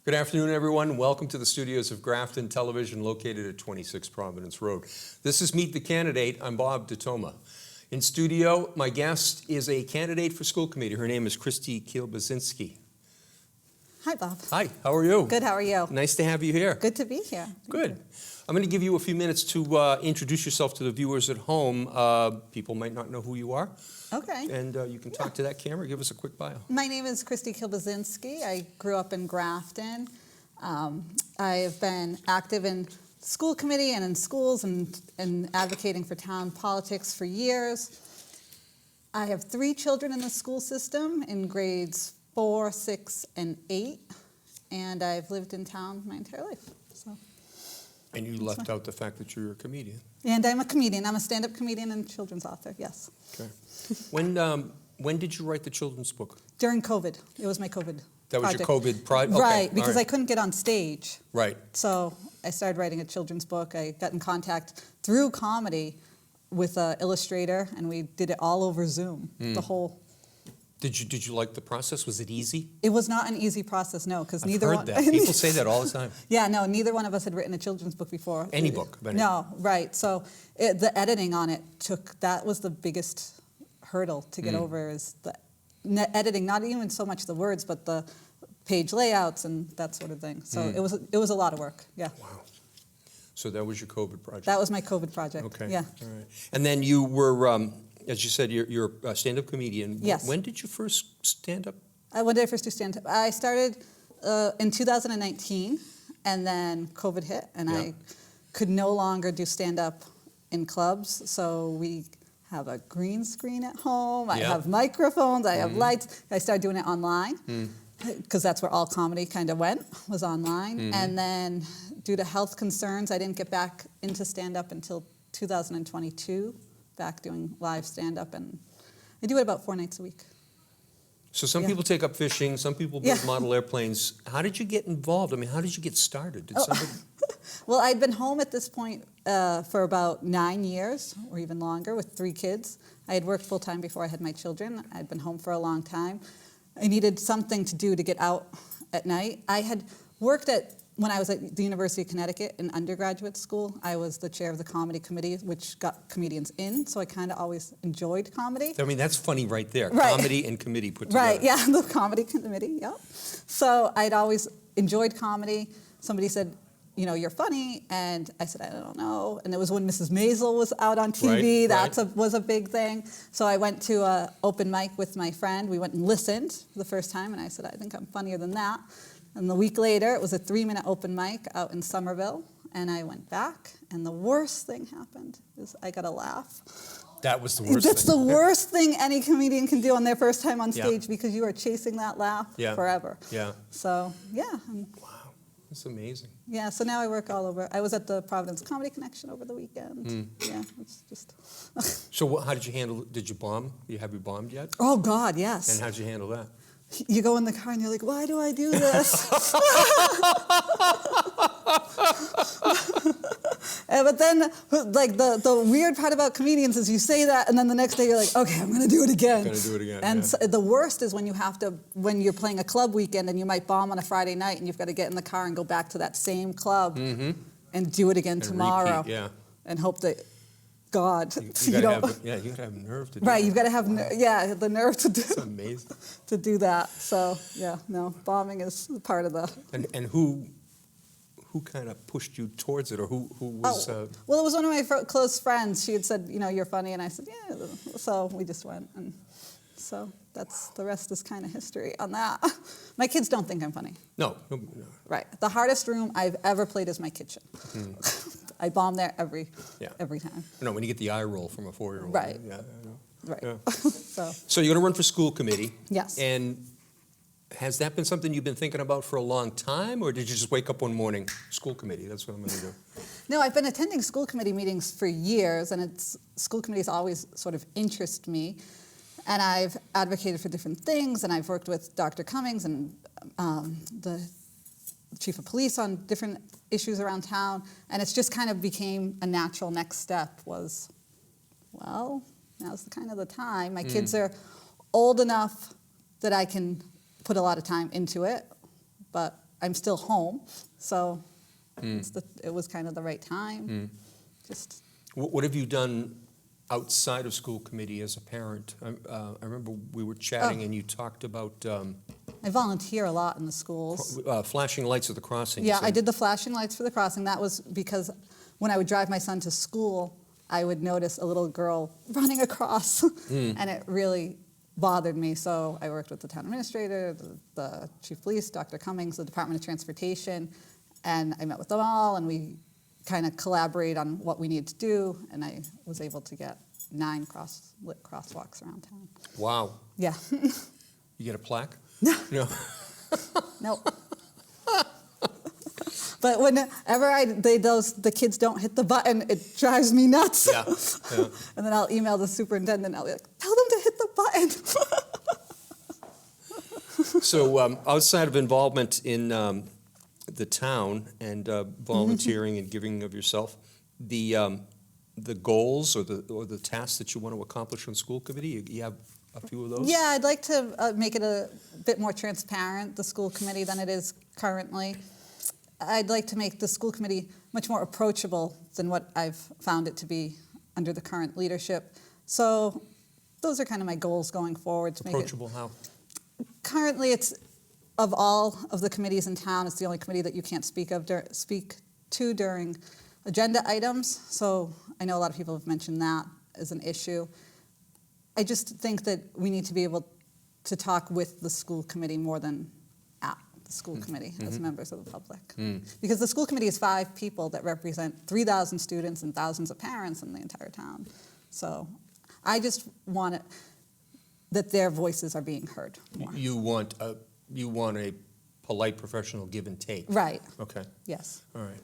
Good afternoon, everyone. Welcome to the studios of Grafton Television, located at 26 Providence Road. This is Meet the Candidate. I'm Bob DeToma. In studio, my guest is a candidate for school committee. Her name is Kristy Kielbasinski. Hi, Bob. Hi, how are you? Good, how are you? Nice to have you here. Good to be here. Good. I'm going to give you a few minutes to introduce yourself to the viewers at home. People might not know who you are. Okay. And you can talk to that camera. Give us a quick bio. My name is Kristy Kielbasinski. I grew up in Grafton. I have been active in school committee and in schools and advocating for town politics for years. I have 3 children in the school system in grades 4, 6, and 8. And I've lived in town my entire life. So. And you left out the fact that you're a comedian. And I'm a comedian. I'm a stand-up comedian and children's author, yes. Okay. When did you write the children's book? During COVID. It was my COVID That was project. your COVID project? Okay. Right, because I couldn't get on stage. Right. So I started writing a children's book. I got in contact through comedy with an illustrator, and we did it all over Zoom, the whole... Did you like the process? Was it easy? It was not an easy process, no, because neither I've one... heard that. People say that all the time. Yeah, no, neither one of us had written a children's book before. Any book. No, right. So the editing on it that was the biggest hurdle to get over, is the editing, not even so much the words, but the page layouts and that sort of thing. So it was a lot of work, yeah. Wow. So that was your COVID project? That was my COVID project, okay. Yeah. All right. And then you were, as you said, you're a stand-up comedian. Yes. When did you first stand up? When did I first do stand-up? I started in 2019, and then COVID hit, and I could no longer do stand-up in clubs, so we have a green screen at home, I have microphones, I have lights. I started doing it online, because that's where all comedy kind of went, was online. And then due to health concerns, I didn't get back into stand-up until 2022, back doing live stand-up, and I do it about 4 nights a week. So some people take up fishing, some people build model airplanes. How did you get involved? I mean, how did you get started? Did somebody... Well, I'd been home at this point for about 9 years, or even longer, with 3 kids. I had worked full-time before I had my children. I'd been home for a long time. I needed something to do to get out at night. I had worked when I was at the University of Connecticut in undergraduate school, I was the chair of the comedy committee, which got comedians in, so I kind of always enjoyed comedy. I mean, that's funny right there. Right. Comedy and committee put together. Right, yeah, the comedy committee, yeah. So I'd always enjoyed comedy. Somebody said, you know, you're funny, and I said, I don't know. And it was when Mrs. Maisel was out on TV. Right, That was a big thing. So I went to an open mic with my friend. We went and listened for the first time, and I said, I think I'm funnier than that. And the week later, it was a 3-minute open mic out in Somerville, and I went back, and the worst thing happened is I got a laugh. That was the worst That's thing. the worst thing any comedian can do on their first time on stage, because you are chasing that laugh forever. Yeah. So, yeah. Wow, that's amazing. Yeah, so now I work all over. I was at the Providence Comedy Connection over the weekend. Yeah, it's just... So how did you handle it? Did you bomb? Have you bombed yet? Oh, God, yes. And how'd you handle that? You go in the car and you're like, why do I do this? But then, like, the weird part about comedians is you say that, and then the next day you're like, okay, I'm going to do it again. Going to do it again, And so the worst is when you're playing a club weekend and you might bomb on a Friday night, and you've got to get in the car and go back to that same club and do it again tomorrow. Repeat, and hope that God, you gotta have nerve to do right, that. you've got to have the nerve to do. That's amazing. To do that. So yeah, no, bombing is part of the. And who kind of pushed you towards it, or who was? Well, it was one of my close friends. She had said, you know, you're funny, and I said, yeah. So we just went, and so the rest is kind of history on that. My kids don't think I'm funny. No. Right. The hardest room I've ever played is my kitchen. I bomb there every time. No, when you get the eye roll from a 4-year-old. Right. Yeah, I know. Right. Yeah. So you're going to run for school committee. Yes. And has that been something you've been thinking about for a long time, or did you just wake up one morning, school committee, that's what I'm going to do? No, I've been attending school committee meetings for years, and school committees always sort of interest me. And I've advocated for different things, and I've worked with Dr. Cummings and the chief of police on different issues around town, and it's just kind of became a natural next step was, well, now's kind of the time. My kids are old enough that I can put a lot of time into it, but I'm still home, so it was kind of the right time. Just What have you done outside of school committee as a parent? I remember we were chatting and you talked about I volunteer a lot in the schools. flashing lights at the crossings. Yeah, I did the flashing lights for the crossing. That was because when I would drive my son to school, I would notice a little girl running across, and it really bothered me. So I worked with the town administrator, the chief of police, Dr. Cummings, the Department of Transportation, and I met with them all, and we kind of collaborate on what we need to do, and I was able to get 9 lit crosswalks around town. Wow. Yeah. You get a plaque? No. No. No. But whenever the kids don't hit the button, it drives me nuts. Yeah. And then I'll email the superintendent. I'll be like, tell them to hit the button. So outside of involvement in the town and volunteering and giving of yourself, the goals or the tasks that you want to accomplish on school committee, you have a few of those? Yeah, I'd like to make it a bit more transparent, the school committee, than it is currently. I'd like to make the school committee much more approachable than what I've found it to be under the current leadership. So those are kind of my goals going forward. To Approachable make it, how? Currently, it's of all of the committees in town, it's the only committee that you can't speak to during agenda items. So I know a lot of people have mentioned that as an issue. I just think that we need to be able to talk with the school committee more than at the school committee as members of the public. Because the school committee is 5 people that represent 3,000 students and thousands of parents in the entire town. So I just want it, that their voices are being heard more. You want a polite professional give and take. Right. Okay. Yes. All right.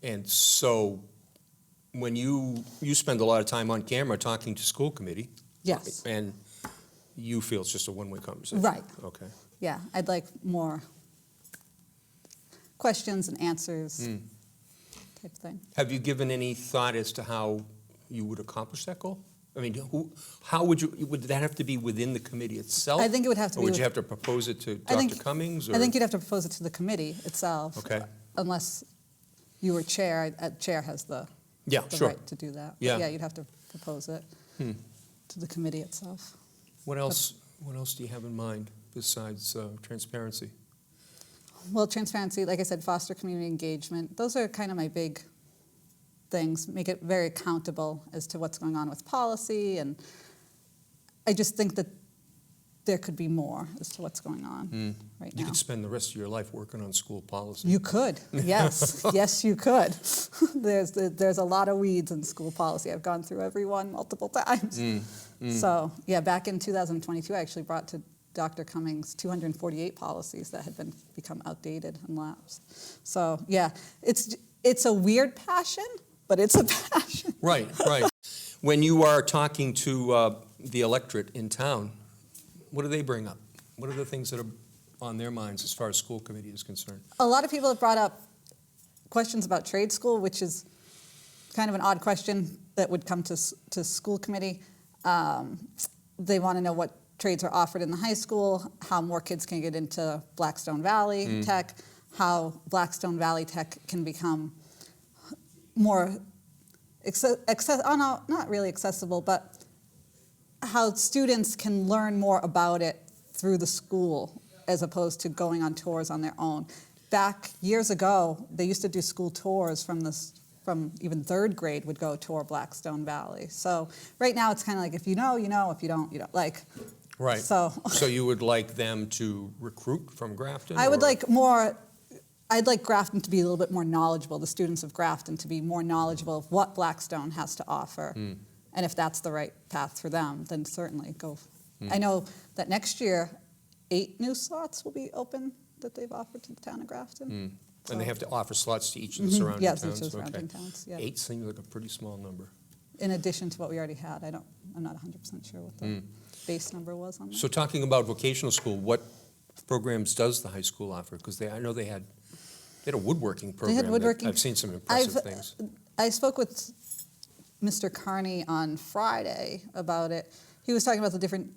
And so when you spend a lot of time on camera talking to school committee. Yes. And you feel it's just a one-way conversation. Right. Okay. Yeah, I'd like more questions and answers type thing. Have you given any thought as to how you would accomplish that goal? I mean, how would that have to be within the committee itself? I think it would have to or be. Would you have to propose it to Dr. Cummings? Or? I think you'd have to propose it to the committee itself. Okay. Unless you were chair. Chair has the sure. right to do that. Yeah. But yeah, you'd have to propose it to the committee itself. What else do you have in mind besides transparency? Well, transparency, like I said, foster community engagement. Those are kind of my big things. Make it very accountable as to what's going on with policy, and I just think that there could be more as to what's going on right now. You could spend the rest of your life working on school policy. You could, yes. Yes, you could. There's a lot of weeds in school policy. I've gone through every one multiple times. So, yeah, back in 2022, I actually brought to Dr. Cummings 248 policies that had become outdated and lapsed. So, yeah, it's a weird passion, but it's a passion. Right. When you are talking to the electorate in town, what do they bring up? What are the things that are on their minds as far as school committee is concerned? A lot of people have brought up questions about trade school, which is kind of an odd question that would come to school committee. They want to know what trades are offered in the high school, how more kids can get into Blackstone Valley Tech, how Blackstone Valley Tech can become more not really accessible, but how students can learn more about it through the school as opposed to going on tours on their own. Back years ago, they used to do school tours from even 3rd grade would go tour Blackstone Valley. So right now it's kind of like if you know, you know, if you don't, you don't. Like, right. So you would like them to recruit from Grafton? I would like more. I'd like Grafton to be a little bit more knowledgeable, the students of Grafton to be more knowledgeable of what Blackstone has to offer. And if that's the right path for them, then certainly go. I know that next year, 8 new slots will be open that they've offered to the town of Grafton. So. And they have to offer slots to each of the surrounding towns? Yes, each of the surrounding towns, yeah. 8 seems like a pretty small number. In addition to what we already had. I'm not 100% sure what the base number was on that. So talking about vocational school, what programs does the high school offer? Because I know they had a woodworking program. They had woodworking. I've seen some impressive things. I spoke with Mr. Carney on Friday about it. He was talking about the different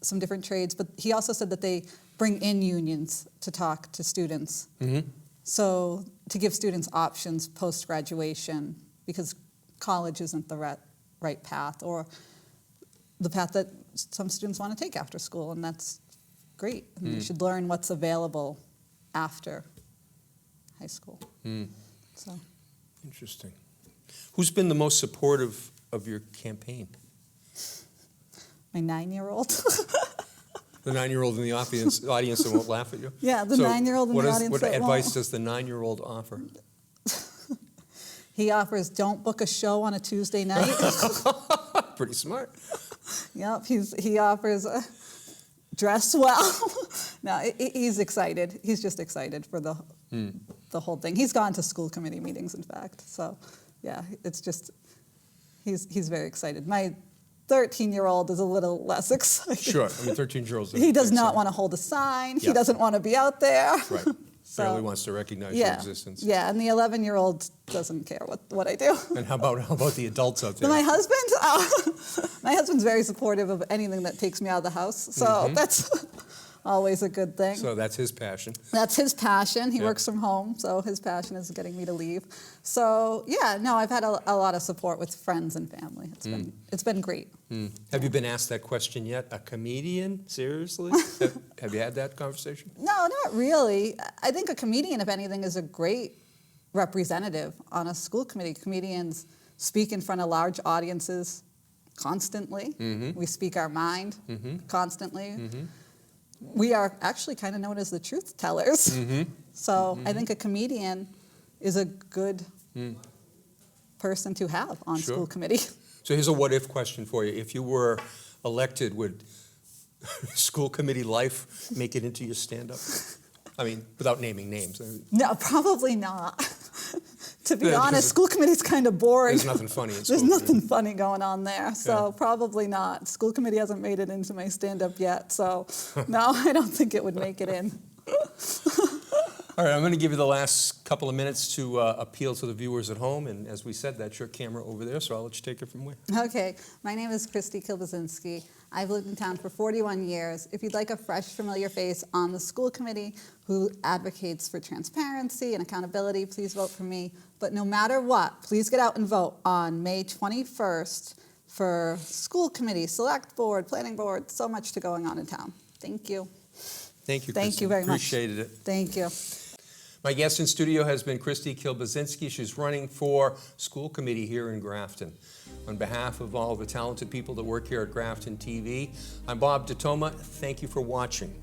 some different trades, but he also said that they bring in unions to talk to students. So to give students options post-graduation, because college isn't the right path, or the path that some students want to take after school, and that's great. And they should learn what's available after high school. So. Interesting. Who's been the most supportive of your campaign? My 9-year-old. The 9-year-old in the audience that won't laugh at you? Yeah, the 9-year-old in the audience What that advice won't. does the 9-year-old offer? He offers, don't book a show on a Tuesday night. Pretty smart. Yep, he offers, dress well. No, he's excited. He's just excited for the whole thing. He's gone to school committee meetings, in fact. So, yeah, it's just, he's very excited. My 13-year-old is a little less excited. Sure, I mean, 13-year-olds. He does not want to hold a sign. He doesn't want to be out there. Right. So, Barely wants to recognize your existence. Yeah, and the 11-year-old doesn't care what I do. And how about the adults out there? My husband, my husband's very supportive of anything that takes me out of the house. So that's always a good thing. So that's his passion. That's his passion. He works from home, so his passion is getting me to leave. So yeah, no, I've had a lot of support with friends and family. It's been great. Have you been asked that question yet? A comedian? Seriously? Have you had that conversation? No, not really. I think a comedian, if anything, is a great representative on a school committee. Comedians speak in front of large audiences constantly. We speak our mind constantly. We are actually kind of known as the truth tellers. So I think a comedian is a good person to have on school committee. So here's a what-if question for you. If you were elected, would school committee life make it into your stand-up? I mean, without naming names. No, probably not. To be honest, school committee's kind of boring. There's nothing funny in school There's nothing funny going on there, so probably not. School committee hasn't made it into my stand-up yet, so no, I don't think it would make it in. All right, I'm going to give you the last couple of minutes to appeal to the viewers at home, and as we said, that's your camera over there, so I'll let you take it from where. Okay, my name is Kristy Kielbasinski. I've lived in town for 41 years. If you'd like a fresh, familiar face on the school committee who advocates for transparency and accountability, please vote for me. But no matter what, please get out and vote on May 21st for school committee, select board, planning board, so much to going on in town. Thank you. Thank you, Kristy. Thank you very much. Appreciated it. Thank you. My guest in studio has been Kristy Kielbasinski. She's running for school committee here in Grafton. On behalf of all the talented people that work here at Grafton TV, I'm Bob Detoma. Thank you for watching.